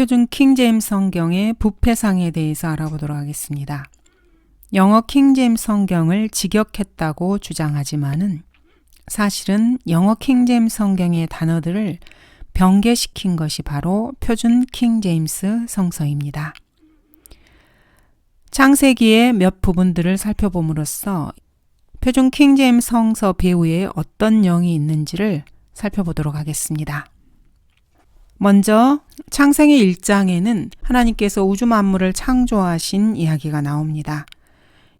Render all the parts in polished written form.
표준 킹제임스 성경의 부패상에 대해서 알아보도록 하겠습니다. 영어 킹제임스 성경을 직역했다고 주장하지만은 사실은 영어 킹제임스 성경의 단어들을 변개시킨 것이 바로 표준 킹제임스 성서입니다. 창세기의 몇 부분들을 살펴봄으로써 표준 킹제임스 성서 배후에 어떤 영이 있는지를 살펴보도록 하겠습니다. 먼저 창세기 1장에는 하나님께서 우주 만물을 창조하신 이야기가 나옵니다.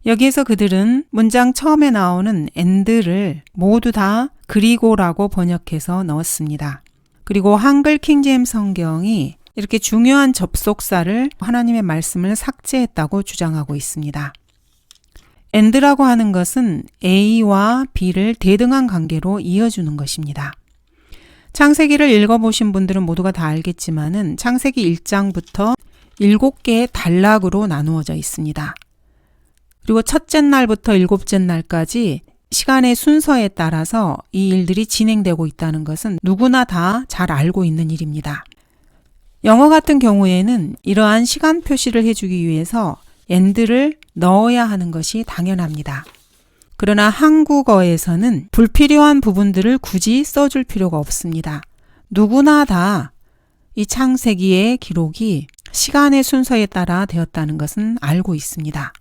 여기에서 그들은 문장 처음에 나오는 and를 모두 다 그리고라고 번역해서 넣었습니다. 그리고 한글 킹제임스 성경이 이렇게 중요한 접속사를 하나님의 말씀을 삭제했다고 주장하고 있습니다. and라고 하는 것은 A와 B를 대등한 관계로 이어주는 것입니다. 창세기를 읽어보신 분들은 모두가 다 알겠지만은 창세기 1장부터 7개의 단락으로 나누어져 있습니다. 그리고 첫째 날부터 7째 날까지 시간의 순서에 따라서 이 일들이 진행되고 있다는 것은 누구나 다 잘 알고 있는 일입니다. 영어 같은 경우에는 이러한 시간 표시를 해주기 위해서 and를 넣어야 하는 것이 당연합니다. 그러나 한국어에서는 불필요한 부분들을 굳이 써줄 필요가 없습니다. 누구나 다 이 창세기의 기록이 시간의 순서에 따라 되었다는 것은 알고 있습니다.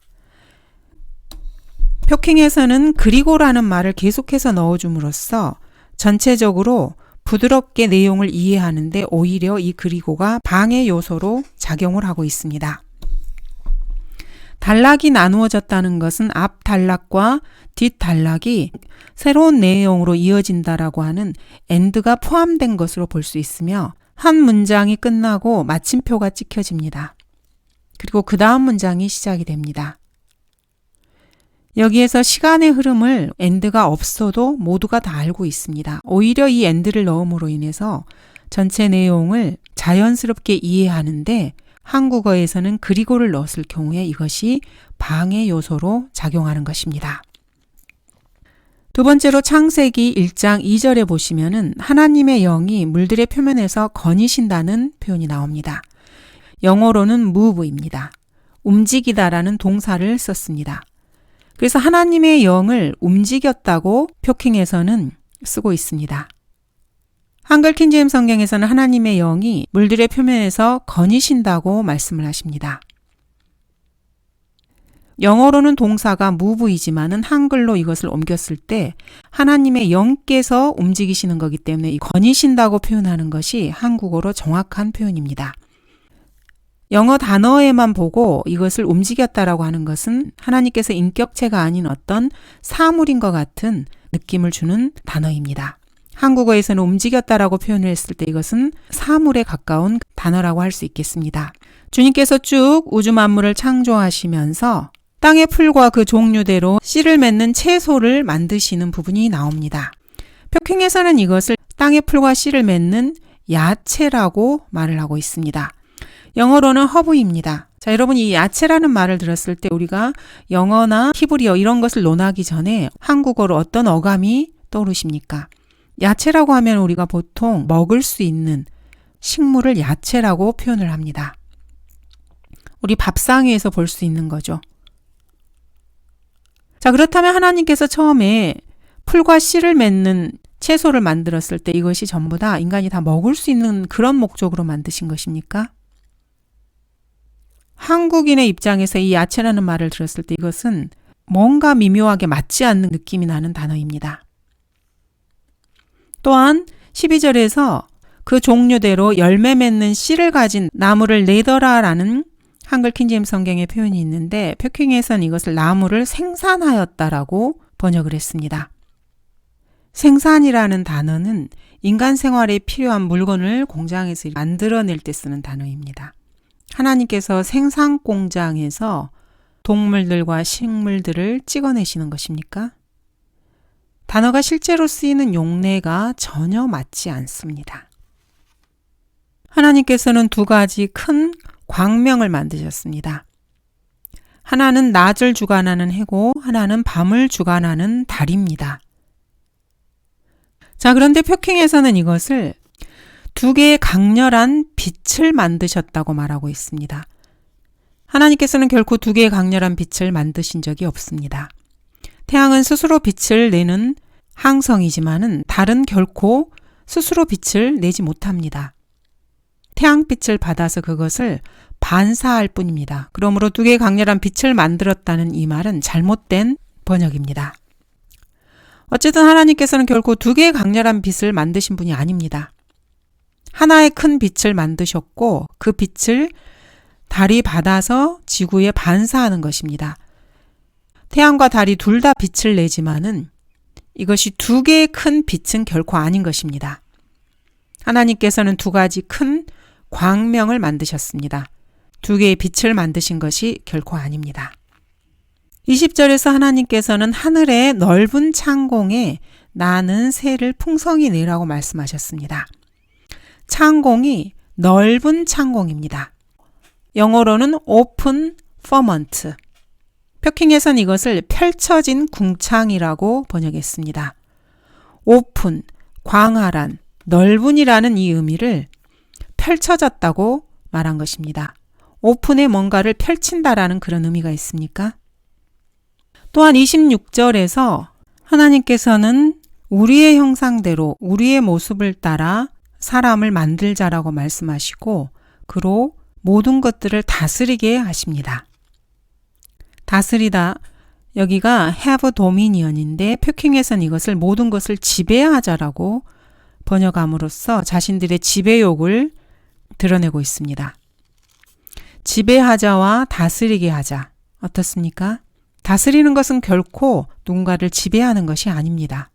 표킹에서는 그리고라는 말을 계속해서 넣어줌으로써 전체적으로 부드럽게 내용을 이해하는데 오히려 이 그리고가 방해 요소로 작용을 하고 있습니다. 단락이 나누어졌다는 것은 앞 단락과 뒷 단락이 새로운 내용으로 이어진다라고 하는 and가 포함된 것으로 볼 수 있으며 한 문장이 끝나고 마침표가 찍혀집니다. 그리고 그 다음 문장이 시작이 됩니다. 여기에서 시간의 흐름을 and가 없어도 모두가 다 알고 있습니다. 오히려 이 and를 넣음으로 인해서 전체 내용을 자연스럽게 이해하는데 한국어에서는 그리고를 넣었을 경우에 이것이 방해 요소로 작용하는 것입니다. 두 번째로 창세기 1장 2절에 보시면은 하나님의 영이 물들의 표면에서 거니신다는 표현이 나옵니다. 영어로는 move입니다. 움직이다라는 동사를 썼습니다. 그래서 하나님의 영을 움직였다고 표킹에서는 쓰고 있습니다. 한글 킹제임스 성경에서는 하나님의 영이 물들의 표면에서 거니신다고 말씀을 하십니다. 영어로는 동사가 move이지만은 한글로 이것을 옮겼을 때 하나님의 영께서 움직이시는 거기 때문에 이 거니신다고 표현하는 것이 한국어로 정확한 표현입니다. 영어 단어에만 보고 이것을 움직였다라고 하는 것은 하나님께서 인격체가 아닌 어떤 사물인 것 같은 느낌을 주는 단어입니다. 한국어에서는 움직였다라고 표현을 했을 때 이것은 사물에 가까운 단어라고 할 수 있겠습니다. 주님께서 쭉 우주 만물을 창조하시면서 땅의 풀과 그 종류대로 씨를 맺는 채소를 만드시는 부분이 나옵니다. 표킹에서는 이것을 땅의 풀과 씨를 맺는 야채라고 말을 하고 있습니다. 영어로는 허브입니다. 자, 여러분 이 야채라는 말을 들었을 때 우리가 영어나 히브리어 이런 것을 논하기 전에 한국어로 어떤 어감이 떠오르십니까? 야채라고 하면 우리가 보통 먹을 수 있는 식물을 야채라고 표현을 합니다. 우리 밥상에서 볼 수 있는 거죠. 자, 그렇다면 하나님께서 처음에 풀과 씨를 맺는 채소를 만들었을 때 이것이 전부 다 인간이 다 먹을 수 있는 그런 목적으로 만드신 것입니까? 한국인의 입장에서 이 야채라는 말을 들었을 때 이것은 뭔가 미묘하게 맞지 않는 느낌이 나는 단어입니다. 또한 12절에서 그 종류대로 열매 맺는 씨를 가진 나무를 내더라라는 한글 킹제임스 성경의 표현이 있는데 표킹에서는 이것을 나무를 생산하였다라고 번역을 했습니다. 생산이라는 단어는 인간 생활에 필요한 물건을 공장에서 만들어낼 때 쓰는 단어입니다. 하나님께서 생산 공장에서 동물들과 식물들을 찍어내시는 것입니까? 단어가 실제로 쓰이는 용례가 전혀 맞지 않습니다. 하나님께서는 두 가지 큰 광명을 만드셨습니다. 하나는 낮을 주관하는 해고 하나는 밤을 주관하는 달입니다. 자, 그런데 표킹에서는 이것을 두 개의 강렬한 빛을 만드셨다고 말하고 있습니다. 하나님께서는 결코 두 개의 강렬한 빛을 만드신 적이 없습니다. 태양은 스스로 빛을 내는 항성이지만은 달은 결코 스스로 빛을 내지 못합니다. 태양빛을 받아서 그것을 반사할 뿐입니다. 그러므로 두 개의 강렬한 빛을 만들었다는 이 말은 잘못된 번역입니다. 어쨌든 하나님께서는 결코 두 개의 강렬한 빛을 만드신 분이 아닙니다. 하나의 큰 빛을 만드셨고 그 빛을 달이 받아서 지구에 반사하는 것입니다. 태양과 달이 둘 다 빛을 내지만은 이것이 두 개의 큰 빛은 결코 아닌 것입니다. 하나님께서는 두 가지 큰 광명을 만드셨습니다. 두 개의 빛을 만드신 것이 결코 아닙니다. 20절에서 하나님께서는 하늘의 넓은 창공에 나는 새를 풍성히 내라고 말씀하셨습니다. 창공이 넓은 창공입니다. 영어로는 open firmament. 표킹에선 이것을 펼쳐진 궁창이라고 번역했습니다. 오픈, 광활한, 넓은이라는 이 의미를 펼쳐졌다고 말한 것입니다. 오픈에 뭔가를 펼친다라는 그런 의미가 있습니까? 또한 26절에서 하나님께서는 우리의 형상대로 우리의 모습을 따라 사람을 만들자라고 말씀하시고 그로 모든 것들을 다스리게 하십니다. 다스리다, 여기가 have dominion인데 표킹에서는 이것을 모든 것을 지배하자라고 번역함으로써 자신들의 지배욕을 드러내고 있습니다. 지배하자와 다스리게 하자, 어떻습니까? 다스리는 것은 결코 누군가를 지배하는 것이 아닙니다.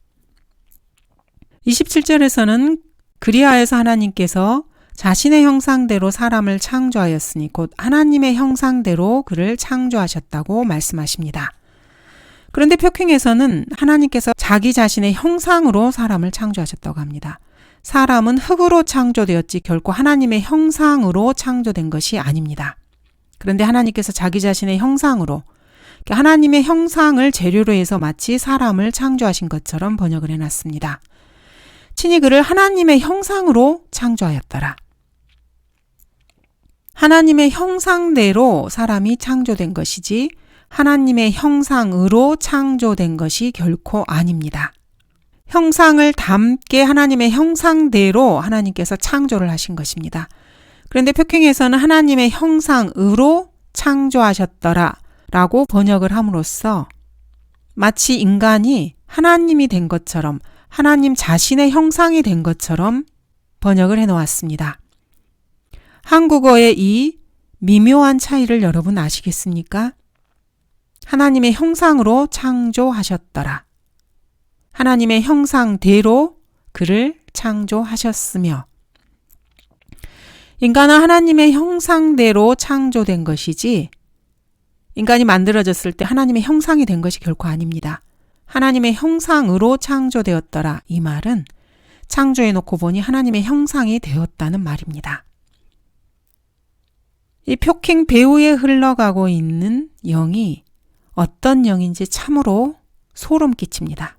27절에서는 그리하여서 하나님께서 자신의 형상대로 사람을 창조하였으니 곧 하나님의 형상대로 그를 창조하셨다고 말씀하십니다. 그런데 표킹에서는 하나님께서 자기 자신의 형상으로 사람을 창조하셨다고 합니다. 사람은 흙으로 창조되었지 결코 하나님의 형상으로 창조된 것이 아닙니다. 그런데 하나님께서 자기 자신의 형상으로, 하나님의 형상을 재료로 해서 마치 사람을 창조하신 것처럼 번역을 해놨습니다. 친히 그를 하나님의 형상으로 창조하였더라. 하나님의 형상대로 사람이 창조된 것이지 하나님의 형상으로 창조된 것이 결코 아닙니다. 형상을 담게 하나님의 형상대로 하나님께서 창조를 하신 것입니다. 그런데 표킹에서는 하나님의 형상으로 창조하셨더라 라고 번역을 함으로써 마치 인간이 하나님이 된 것처럼 하나님 자신의 형상이 된 것처럼 번역을 해놓았습니다. 한국어의 이 미묘한 차이를 여러분 아시겠습니까? 하나님의 형상으로 창조하셨더라. 하나님의 형상대로 그를 창조하셨으며 인간은 하나님의 형상대로 창조된 것이지 인간이 만들어졌을 때 하나님의 형상이 된 것이 결코 아닙니다. 하나님의 형상으로 창조되었더라. 이 말은 창조해놓고 보니 하나님의 형상이 되었다는 말입니다. 이 표킹 배후에 흘러가고 있는 영이 어떤 영인지 참으로 소름 끼칩니다.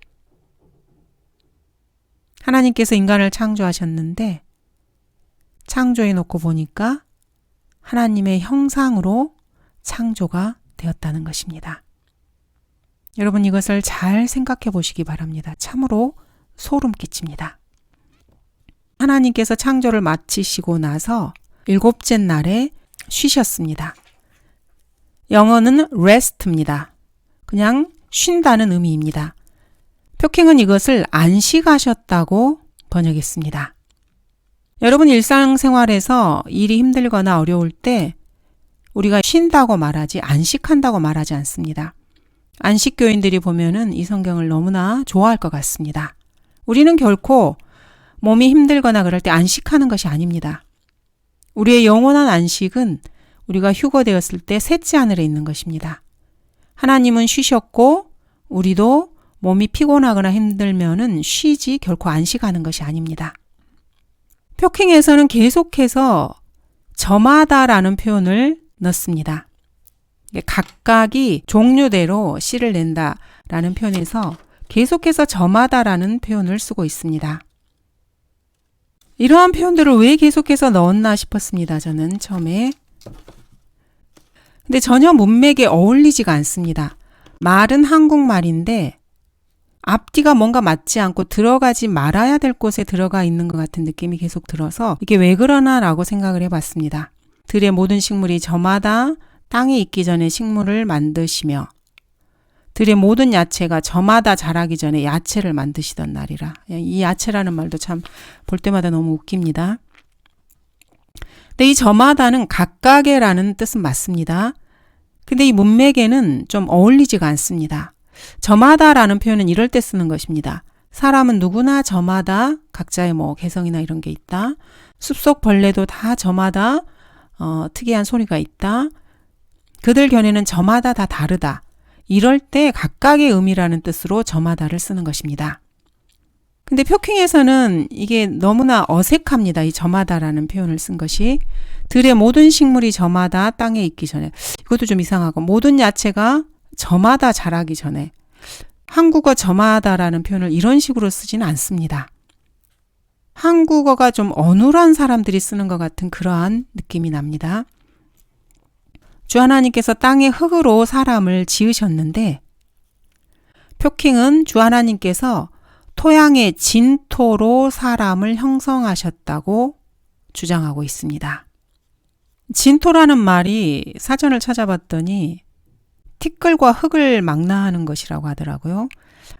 하나님께서 인간을 창조하셨는데 창조해놓고 보니까 하나님의 형상으로 창조가 되었다는 것입니다. 여러분 이것을 잘 생각해 보시기 바랍니다. 참으로 소름 끼칩니다. 하나님께서 창조를 마치시고 나서 7째 날에 쉬셨습니다. 영어는 rest입니다. 그냥 쉰다는 의미입니다. 표킹은 이것을 안식하셨다고 번역했습니다. 여러분 일상생활에서 일이 힘들거나 어려울 때 우리가 쉰다고 말하지 안식한다고 말하지 않습니다. 안식교인들이 보면은 이 성경을 너무나 좋아할 것 같습니다. 우리는 결코 몸이 힘들거나 그럴 때 안식하는 것이 아닙니다. 우리의 영원한 안식은 우리가 휴거되었을 때 셋째 하늘에 있는 것입니다. 하나님은 쉬셨고 우리도 몸이 피곤하거나 힘들면은 쉬지 결코 안식하는 것이 아닙니다. 표킹에서는 계속해서 저마다라는 표현을 넣습니다. 각각이 종류대로 씨를 낸다라는 표현에서 계속해서 저마다라는 표현을 쓰고 있습니다. 이러한 표현들을 왜 계속해서 넣었나 싶었습니다. 저는 처음에. 근데 전혀 문맥에 어울리지가 않습니다. 말은 한국말인데 앞뒤가 뭔가 맞지 않고 들어가지 말아야 될 곳에 들어가 있는 것 같은 느낌이 계속 들어서 이게 왜 그러나 라고 생각을 해봤습니다. 들의 모든 식물이 저마다 땅에 있기 전에 식물을 만드시며 들의 모든 야채가 저마다 자라기 전에 야채를 만드시던 날이라. 이 야채라는 말도 참 볼 때마다 너무 웃깁니다. 근데 이 저마다는 각각의라는 뜻은 맞습니다. 근데 이 문맥에는 좀 어울리지가 않습니다. 저마다라는 표현은 이럴 때 쓰는 것입니다. 사람은 누구나 저마다 각자의 개성이나 이런 게 있다. 숲속 벌레도 다 저마다 특이한 소리가 있다. 그들 견해는 저마다 다 다르다. 이럴 때 각각의 의미라는 뜻으로 저마다를 쓰는 것입니다. 근데 표킹에서는 이게 너무나 어색합니다. 이 저마다라는 표현을 쓴 것이. 들의 모든 식물이 저마다 땅에 있기 전에. 이것도 좀 이상하고 모든 야채가 저마다 자라기 전에. 한국어 저마다라는 표현을 이런 식으로 쓰지는 않습니다. 한국어가 좀 어눌한 사람들이 쓰는 것 같은 그러한 느낌이 납니다. 주 하나님께서 땅의 흙으로 사람을 지으셨는데 표킹은 주 하나님께서 토양의 진토로 사람을 형성하셨다고 주장하고 있습니다. 진토라는 말이 사전을 찾아봤더니 티끌과 흙을 망라하는 것이라고 하더라고요.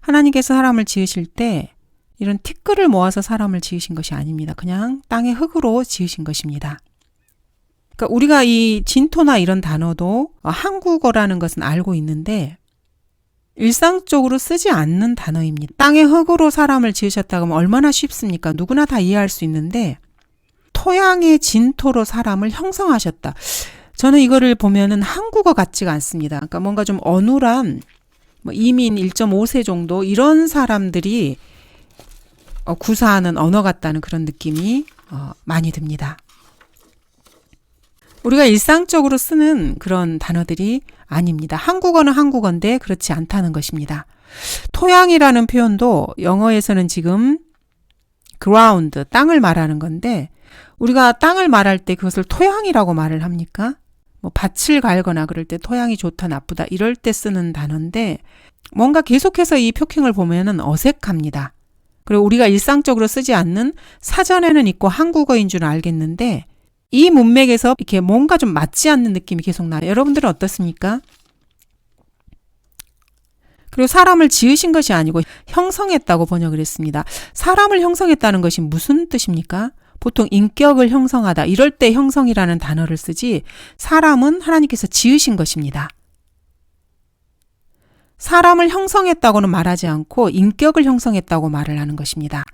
하나님께서 사람을 지으실 때 이런 티끌을 모아서 사람을 지으신 것이 아닙니다. 그냥 땅의 흙으로 지으신 것입니다. 그러니까 우리가 이 진토나 이런 단어도 한국어라는 것은 알고 있는데 일상적으로 쓰지 않는 단어입니다. 땅의 흙으로 사람을 지으셨다고 하면 얼마나 쉽습니까? 누구나 다 이해할 수 있는데 토양의 진토로 사람을 형성하셨다. 저는 이거를 보면은 한국어 같지가 않습니다. 그러니까 뭔가 좀 어눌한 이민 1.5세 정도 이런 사람들이 구사하는 언어 같다는 그런 느낌이 많이 듭니다. 우리가 일상적으로 쓰는 그런 단어들이 아닙니다. 한국어는 한국어인데 그렇지 않다는 것입니다. 토양이라는 표현도 영어에서는 지금 ground, 땅을 말하는 건데 우리가 땅을 말할 때 그것을 토양이라고 말을 합니까? 밭을 갈거나 그럴 때 토양이 좋다 나쁘다 이럴 때 쓰는 단어인데 뭔가 계속해서 이 표킹을 보면은 어색합니다. 그리고 우리가 일상적으로 쓰지 않는 사전에는 있고 한국어인 줄 알겠는데 이 문맥에서 이렇게 뭔가 좀 맞지 않는 느낌이 계속 나요. 여러분들은 어떻습니까? 그리고 사람을 지으신 것이 아니고 형성했다고 번역을 했습니다. 사람을 형성했다는 것이 무슨 뜻입니까? 보통 인격을 형성하다 이럴 때 형성이라는 단어를 쓰지 사람은 하나님께서 지으신 것입니다. 사람을 형성했다고는 말하지 않고 인격을 형성했다고 말을 하는 것입니다.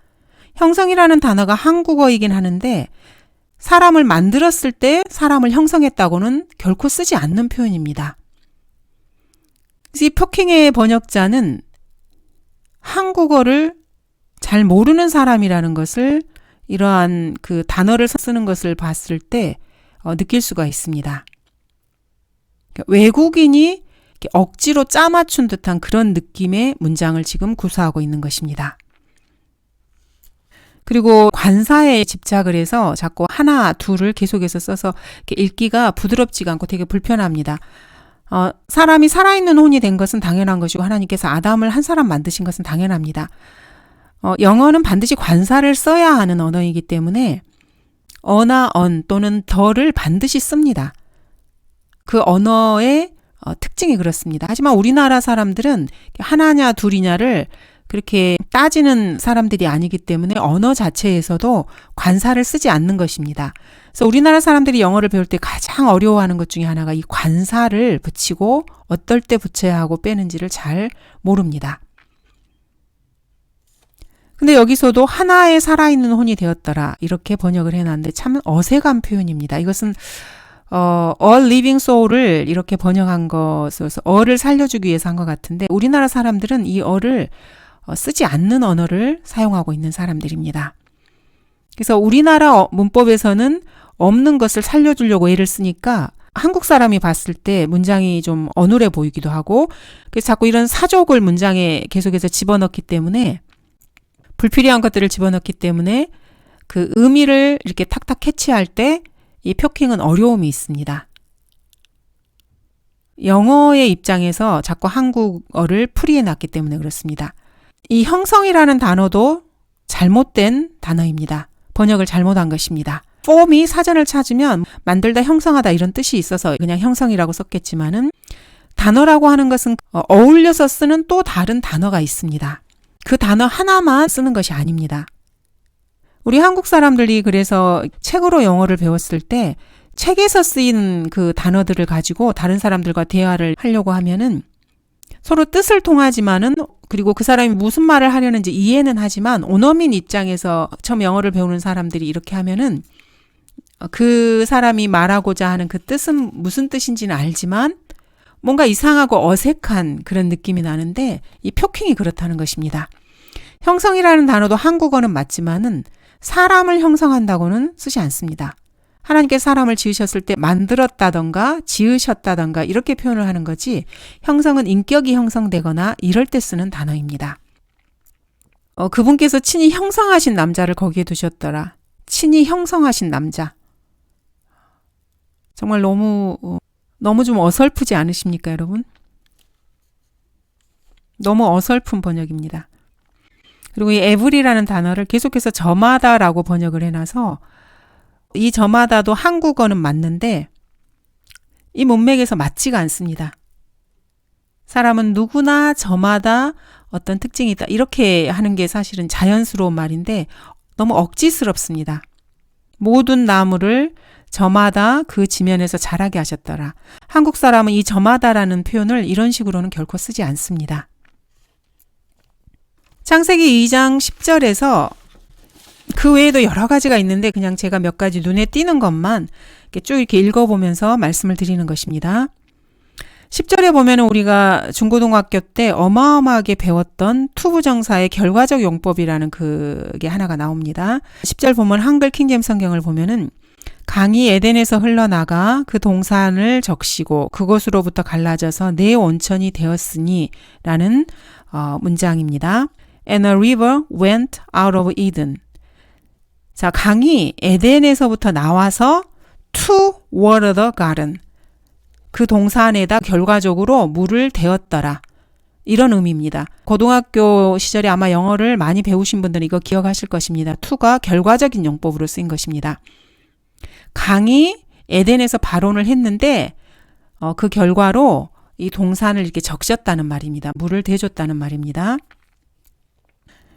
형성이라는 단어가 한국어이긴 하는데 사람을 만들었을 때 사람을 형성했다고는 결코 쓰지 않는 표현입니다. 그래서 이 표킹의 번역자는 한국어를 잘 모르는 사람이라는 것을 이러한 그 단어를 쓰는 것을 봤을 때 느낄 수가 있습니다. 외국인이 억지로 짜맞춘 듯한 그런 느낌의 문장을 지금 구사하고 있는 것입니다. 그리고 관사에 집착을 해서 자꾸 하나, 둘을 계속해서 써서 읽기가 부드럽지가 않고 되게 불편합니다. 사람이 살아있는 혼이 된 것은 당연한 것이고 하나님께서 아담을 한 사람 만드신 것은 당연합니다. 영어는 반드시 관사를 써야 하는 언어이기 때문에 어나 언 또는 더를 반드시 씁니다. 그 언어의 특징이 그렇습니다. 하지만 우리나라 사람들은 하나냐 둘이냐를 그렇게 따지는 사람들이 아니기 때문에 언어 자체에서도 관사를 쓰지 않는 것입니다. 그래서 우리나라 사람들이 영어를 배울 때 가장 어려워하는 것 중에 하나가 이 관사를 붙이고 어떨 때 붙여야 하고 빼는지를 잘 모릅니다. 근데 여기서도 하나의 살아있는 혼이 되었더라 이렇게 번역을 해놨는데 참 어색한 표현입니다. 이것은 all living soul을 이렇게 번역한 것으로서 어를 살려주기 위해서 한 것 같은데 우리나라 사람들은 이 어를 쓰지 않는 언어를 사용하고 있는 사람들입니다. 그래서 우리나라 문법에서는 없는 것을 살려주려고 애를 쓰니까 한국 사람이 봤을 때 문장이 좀 어눌해 보이기도 하고 그래서 자꾸 이런 사족을 문장에 계속해서 집어넣기 때문에 불필요한 것들을 집어넣기 때문에 그 의미를 이렇게 탁탁 캐치할 때 이 표킹은 어려움이 있습니다. 영어의 입장에서 자꾸 한국어를 풀이해놨기 때문에 그렇습니다. 이 형성이라는 단어도 잘못된 단어입니다. 번역을 잘못한 것입니다. form이 사전을 찾으면 만들다 형성하다 이런 뜻이 있어서 그냥 형성이라고 썼겠지만은 단어라고 하는 것은 어울려서 쓰는 또 다른 단어가 있습니다. 그 단어 하나만 쓰는 것이 아닙니다. 우리 한국 사람들이 그래서 책으로 영어를 배웠을 때 책에서 쓰이는 그 단어들을 가지고 다른 사람들과 대화를 하려고 하면은 서로 뜻을 통하지만은 그리고 그 사람이 무슨 말을 하려는지 이해는 하지만 원어민 입장에서 처음 영어를 배우는 사람들이 이렇게 하면은 그 사람이 말하고자 하는 그 뜻은 무슨 뜻인지는 알지만 뭔가 이상하고 어색한 그런 느낌이 나는데 이 표킹이 그렇다는 것입니다. 형성이라는 단어도 한국어는 맞지만은 사람을 형성한다고는 쓰지 않습니다. 하나님께서 사람을 지으셨을 때 만들었다던가 지으셨다던가 이렇게 표현을 하는 거지 형성은 인격이 형성되거나 이럴 때 쓰는 단어입니다. 그분께서 친히 형성하신 남자를 거기에 두셨더라. 친히 형성하신 남자. 정말 너무 좀 어설프지 않으십니까, 여러분? 너무 어설픈 번역입니다. 그리고 이 every라는 단어를 계속해서 저마다라고 번역을 해놔서 이 저마다도 한국어는 맞는데 이 문맥에서 맞지가 않습니다. 사람은 누구나 저마다 어떤 특징이 있다. 이렇게 하는 게 사실은 자연스러운 말인데 너무 억지스럽습니다. 모든 나무를 저마다 그 지면에서 자라게 하셨더라. 한국 사람은 이 저마다라는 표현을 이런 식으로는 결코 쓰지 않습니다. 창세기 2장 10절에서 그 외에도 여러 가지가 있는데 그냥 제가 몇 가지 눈에 띄는 것만 이렇게 쭉 이렇게 읽어보면서 말씀을 드리는 것입니다. 10절에 보면 우리가 중고등학교 때 어마어마하게 배웠던 투부정사의 결과적 용법이라는 그게 하나가 나옵니다. 10절 보면 한글 킹제임스 성경을 보면은 강이 에덴에서 흘러나가 그 동산을 적시고 그곳으로부터 갈라져서 네 온천이 되었으니 라는 문장입니다. And a river went out of Eden. 자, 강이 에덴에서부터 나와서 to water the garden. 그 동산에다 결과적으로 물을 대었더라. 이런 의미입니다. 고등학교 시절에 아마 영어를 많이 배우신 분들은 이거 기억하실 것입니다. to가 결과적인 용법으로 쓰인 것입니다. 강이 에덴에서 발원을 했는데 그 결과로 이 동산을 이렇게 적셨다는 말입니다. 물을 대줬다는 말입니다.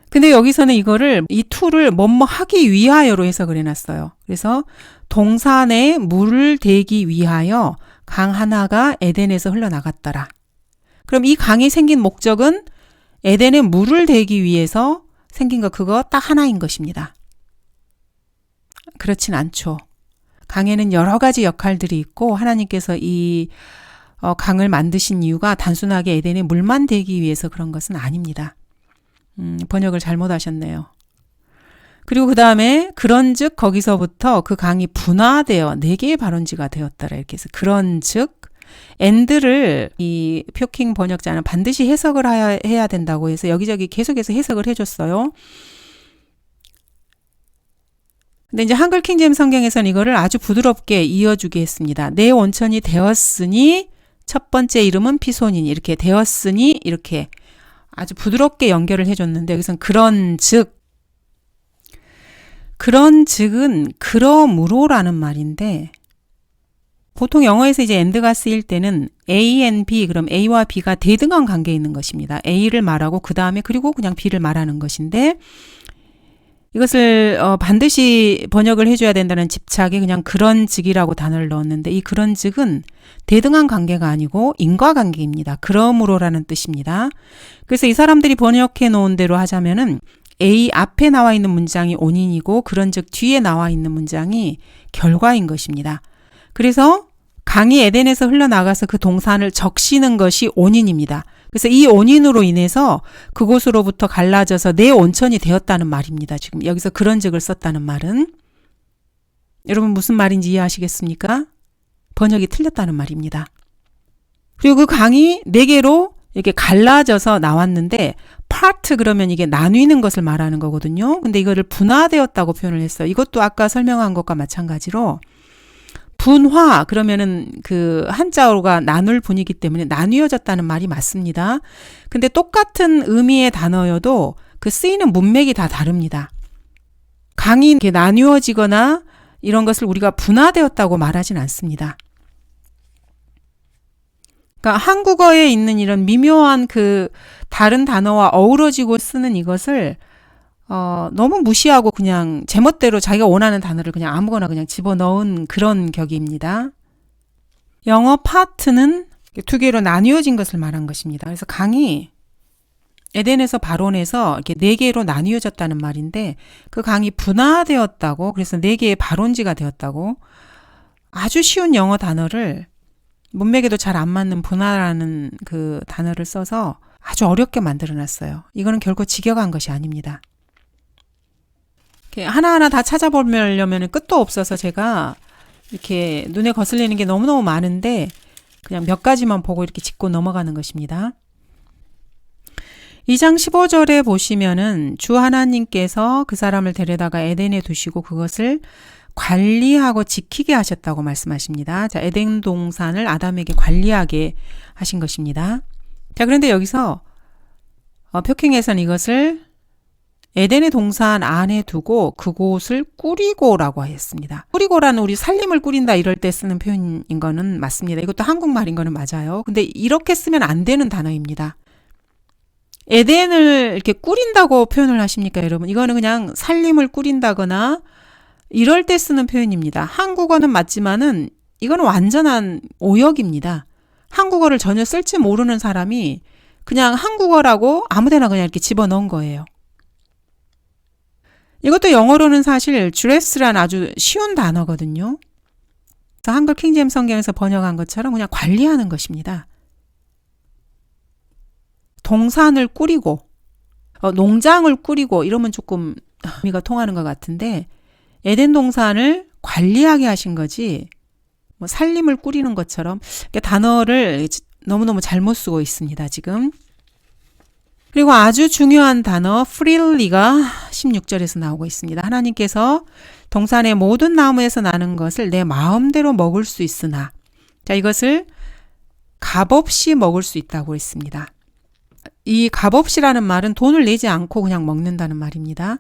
근데 여기서는 이거를 이 to를 뭐뭐 하기 위하여로 해석을 해놨어요. 그래서 동산에 물을 대기 위하여 강 하나가 에덴에서 흘러나갔더라. 그럼 이 강이 생긴 목적은 에덴에 물을 대기 위해서 생긴 거 그거 딱 하나인 것입니다. 그렇진 않죠. 강에는 여러 가지 역할들이 있고 하나님께서 이 강을 만드신 이유가 단순하게 에덴에 물만 대기 위해서 그런 것은 아닙니다. 번역을 잘못하셨네요. 그리고 그 다음에 그런즉 거기서부터 그 강이 분화되어 4개의 발원지가 되었더라. 이렇게 해서 그런즉 and를 이 표킹 번역자는 반드시 해석을 해야 된다고 해서 여기저기 계속해서 해석을 해줬어요. 근데 이제 한글 킹제임스 성경에서는 이거를 아주 부드럽게 이어주게 했습니다. 네 온천이 되었으니 첫 번째 이름은 피손이니 이렇게 되었으니 이렇게 아주 부드럽게 연결을 해줬는데 여기서는 그런즉은 그러므로라는 말인데 보통 영어에서 이제 and가 쓰일 때는 A and B 그럼 A와 B가 대등한 관계에 있는 것입니다. A를 말하고 그 다음에 그리고 그냥 B를 말하는 것인데 이것을 반드시 번역을 해줘야 된다는 집착에 그냥 그런즉이라고 단어를 넣었는데 이 그런즉은 대등한 관계가 아니고 인과관계입니다. 그러므로라는 뜻입니다. 그래서 이 사람들이 번역해 놓은 대로 하자면은 A 앞에 나와 있는 문장이 원인이고 그런즉 뒤에 나와 있는 문장이 결과인 것입니다. 그래서 강이 에덴에서 흘러나가서 그 동산을 적시는 것이 원인입니다. 그래서 이 원인으로 인해서 그곳으로부터 갈라져서 네 온천이 되었다는 말입니다. 지금 여기서 그런즉을 썼다는 말은 여러분 무슨 말인지 이해하시겠습니까? 번역이 틀렸다는 말입니다. 그리고 그 강이 4개로 이렇게 갈라져서 나왔는데 part 그러면 이게 나뉘는 것을 말하는 거거든요. 근데 이거를 분화되었다고 표현을 했어요. 이것도 아까 설명한 것과 마찬가지로 분화 그러면은 그 한자어가 나눌 분이기 때문에 나뉘어졌다는 말이 맞습니다. 근데 똑같은 의미의 단어여도 그 쓰이는 문맥이 다 다릅니다. 강이 이렇게 나뉘어지거나 이런 것을 우리가 분화되었다고 말하진 않습니다. 그러니까 한국어에 있는 이런 미묘한 그 다른 단어와 어우러지고 쓰는 이것을 너무 무시하고 그냥 제멋대로 자기가 원하는 단어를 그냥 아무거나 그냥 집어넣은 그런 격입니다. 영어 파트는 두 개로 나뉘어진 것을 말한 것입니다. 그래서 강이 에덴에서 발원해서 이렇게 네 개로 나뉘어졌다는 말인데 그 강이 분화되었다고 그래서 네 개의 발원지가 되었다고 아주 쉬운 영어 단어를 문맥에도 잘 안 맞는 분화라는 그 단어를 써서 아주 어렵게 만들어놨어요. 이거는 결코 직역한 것이 아닙니다. 하나하나 다 찾아보려면 끝도 없어서 제가 이렇게 눈에 거슬리는 게 너무너무 많은데 그냥 몇 가지만 보고 이렇게 짚고 넘어가는 것입니다. 2장 15절에 보시면은 주 하나님께서 그 사람을 데려다가 에덴에 두시고 그것을 관리하고 지키게 하셨다고 말씀하십니다. 자, 에덴 동산을 아담에게 관리하게 하신 것입니다. 자, 그런데 여기서 표킹에서는 이것을 에덴의 동산 안에 두고 그곳을 꾸리고라고 하였습니다. 꾸리고라는 우리 살림을 꾸린다 이럴 때 쓰는 표현인 거는 맞습니다. 이것도 한국말인 거는 맞아요. 근데 이렇게 쓰면 안 되는 단어입니다. 에덴을 이렇게 꾸린다고 표현을 하십니까, 여러분? 이거는 그냥 살림을 꾸린다거나 이럴 때 쓰는 표현입니다. 한국어는 맞지만은 이거는 완전한 오역입니다. 한국어를 전혀 쓸지 모르는 사람이 그냥 한국어라고 아무데나 그냥 이렇게 집어넣은 거예요. 이것도 영어로는 사실 드레스란 아주 쉬운 단어거든요. 그래서 한글 킹제임스 성경에서 번역한 것처럼 그냥 관리하는 것입니다. 동산을 꾸리고 농장을 꾸리고 이러면 조금 의미가 통하는 것 같은데 에덴 동산을 관리하게 하신 거지 뭐 살림을 꾸리는 것처럼 단어를 너무너무 잘못 쓰고 있습니다. 지금. 그리고 아주 중요한 단어 freely가 16절에서 나오고 있습니다. 하나님께서 동산의 모든 나무에서 나는 것을 내 마음대로 먹을 수 있으나 자 이것을 값없이 먹을 수 있다고 했습니다. 이 값없이라는 말은 돈을 내지 않고 그냥 먹는다는 말입니다.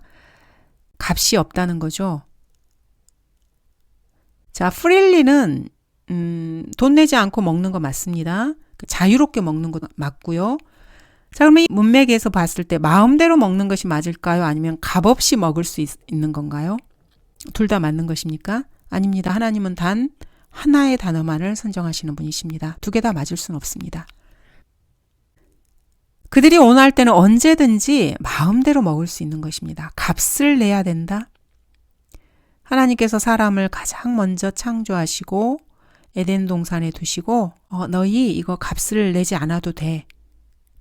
값이 없다는 거죠. 자, freely는 돈 내지 않고 먹는 거 맞습니다. 자유롭게 먹는 거 맞고요. 자, 그러면 이 문맥에서 봤을 때 마음대로 먹는 것이 맞을까요? 아니면 값없이 먹을 수 있는 건가요? 둘 다 맞는 것입니까? 아닙니다. 하나님은 단 하나의 단어만을 선정하시는 분이십니다. 두 개 다 맞을 수는 없습니다. 그들이 원할 때는 언제든지 마음대로 먹을 수 있는 것입니다. 값을 내야 된다. 하나님께서 사람을 가장 먼저 창조하시고 에덴 동산에 두시고 너희 이거 값을 내지 않아도 돼.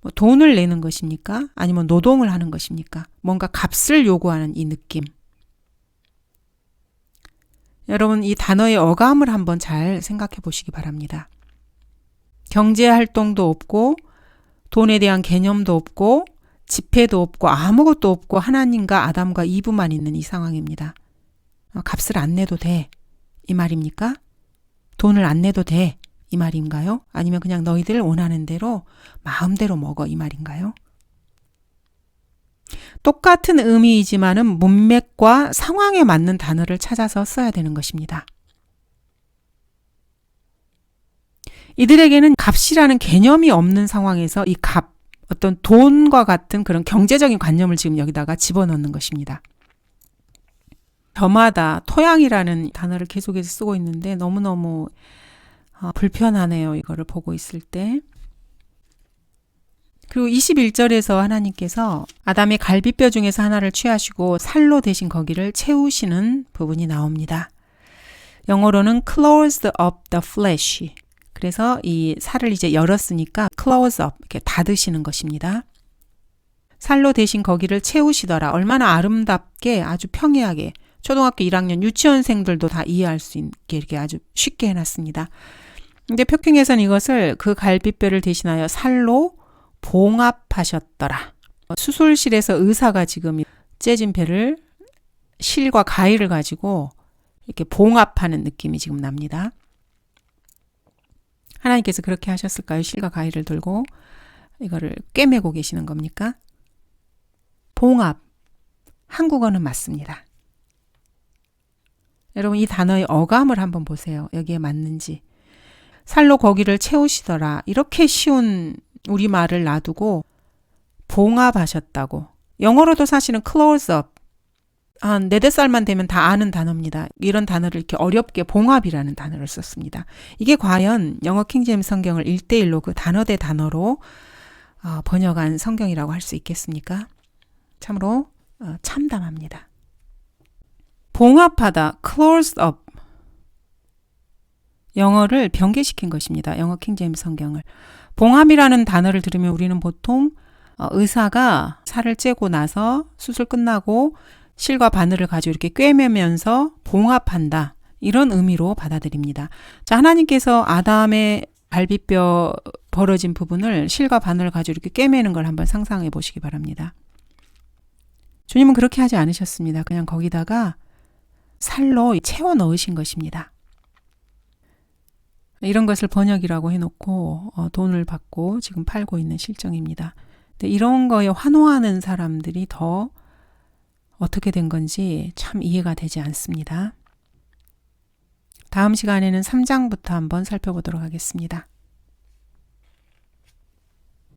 뭐 돈을 내는 것입니까? 아니면 노동을 하는 것입니까? 뭔가 값을 요구하는 이 느낌. 여러분 이 단어의 어감을 한번 잘 생각해 보시기 바랍니다. 경제활동도 없고 돈에 대한 개념도 없고 지폐도 없고 아무것도 없고 하나님과 아담과 이브만 있는 이 상황입니다. 값을 안 내도 돼. 이 말입니까? 돈을 안 내도 돼. 이 말인가요? 아니면 그냥 너희들 원하는 대로 마음대로 먹어. 이 말인가요? 똑같은 의미이지만은 문맥과 상황에 맞는 단어를 찾아서 써야 되는 것입니다. 이들에게는 값이라는 개념이 없는 상황에서 이 값, 어떤 돈과 같은 그런 경제적인 관념을 지금 여기다가 집어넣는 것입니다. 저마다 토양이라는 단어를 계속해서 쓰고 있는데 너무너무 불편하네요. 이거를 보고 있을 때. 그리고 21절에서 하나님께서 아담의 갈비뼈 중에서 하나를 취하시고 살로 대신 거기를 채우시는 부분이 나옵니다. 영어로는 close up the flesh. 그래서 이 살을 이제 열었으니까 close up, 이렇게 닫으시는 것입니다. 살로 대신 거기를 채우시더라. 얼마나 아름답게 아주 평이하게 초등학교 1학년 유치원생들도 다 이해할 수 있게 이렇게 아주 쉽게 해놨습니다. 근데 표킹에서는 이것을 그 갈비뼈를 대신하여 살로 봉합하셨더라. 수술실에서 의사가 지금 째진 배를 실과 가위를 가지고 이렇게 봉합하는 느낌이 지금 납니다. 하나님께서 그렇게 하셨을까요? 실과 가위를 들고 이거를 꿰매고 계시는 겁니까? 봉합. 한국어는 맞습니다. 여러분 이 단어의 어감을 한번 보세요. 여기에 맞는지. 살로 거기를 채우시더라. 이렇게 쉬운 우리말을 놔두고 봉합하셨다고. 영어로도 사실은 close up. 한 4~5살만 되면 다 아는 단어입니다. 이런 단어를 이렇게 어렵게 봉합이라는 단어를 썼습니다. 이게 과연 영어 킹제임스 성경을 1:1로 그 단어 대 단어로 번역한 성경이라고 할 수 있겠습니까? 참으로 참담합니다. 봉합하다, close up. 영어를 변개시킨 것입니다. 영어 킹제임스 성경을. 봉합이라는 단어를 들으면 우리는 보통 의사가 살을 째고 나서 수술 끝나고 실과 바늘을 가지고 이렇게 꿰매면서 봉합한다. 이런 의미로 받아들입니다. 자, 하나님께서 아담의 갈비뼈 벌어진 부분을 실과 바늘을 가지고 이렇게 꿰매는 걸 한번 상상해 보시기 바랍니다. 주님은 그렇게 하지 않으셨습니다. 그냥 거기다가 살로 채워 넣으신 것입니다. 이런 것을 번역이라고 해놓고 돈을 받고 지금 팔고 있는 실정입니다. 근데 이런 거에 환호하는 사람들이 더 어떻게 된 건지 참 이해가 되지 않습니다. 다음 시간에는 3장부터 한번 살펴보도록 하겠습니다.